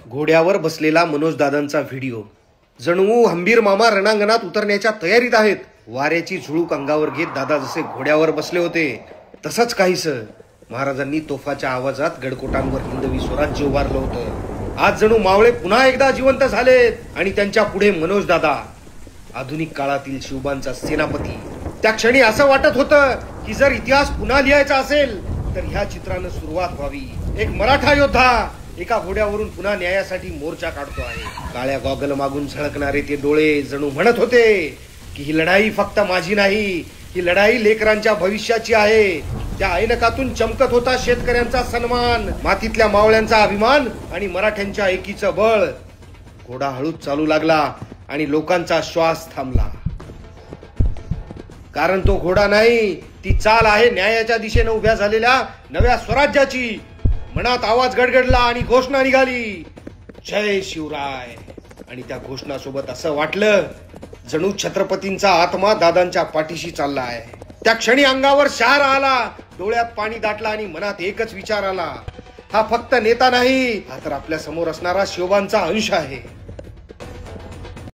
घोड्यावर बसलेला मनोजदादांचा व्हिडिओ. जणू हंबीर मामा रणांगणात उतरण्याच्या तयारीत आहेत. वाऱ्याची झुळूक अंगावर घेत दादा जसे घोड्यावर बसले होते तसंच काहीस महाराजांनी तोफाच्या आवाजात गडकोटांवर हिंदवी स्वराज्य उभारलं होतं. आज जणू मावळे पुन्हा एकदा जिवंत झालेत आणि त्यांच्या पुढे मनोजदादा, आधुनिक काळातील शिवबांचा सेनापती. त्या क्षणी असं वाटत होतं की जर इतिहास पुन्हा लिहायचा असेल तर ह्या चित्रानं सुरुवात व्हावी. एक मराठा योद्धा एका घोड्यावरून पुन्हा न्यायासाठी मोर्चा काढतो आहे. काळ्या गॉगल मागून झळकणारे ते डोळे जणू म्हणत होते की ही लढाई फक्त माझी नाही, ही लढाई लेकरांच्या भविष्याची आहे. त्या ऐनकातून चमकत होता शेतकऱ्यांचा सन्मान, मातीतल्या मावळ्यांचा अभिमान आणि मराठ्यांच्या एकीचं बळ. घोडा हळूच चालू लागला आणि लोकांचा श्वास थांबला. कारण तो घोडा नाही, ती चाल आहे न्यायाच्या दिशेने उभ्या झालेल्या नव्या स्वराज्याची. मनात आवाज गडगडला आणि घोषणा निघाली, जय शिवराय. आणि त्या घोषणासोबत असं वाटलं जणू छत्रपतींचा आत्मा दादांच्या पाठीशी चालला आहे. त्या क्षणी अंगावर शहारा आला, डोळ्यात पाणी दाटलं आणि मनात एकच विचार आला, हा फक्त नेता नाही, हा तर आपल्या समोर असणारा शिवबांचा अंश आहे.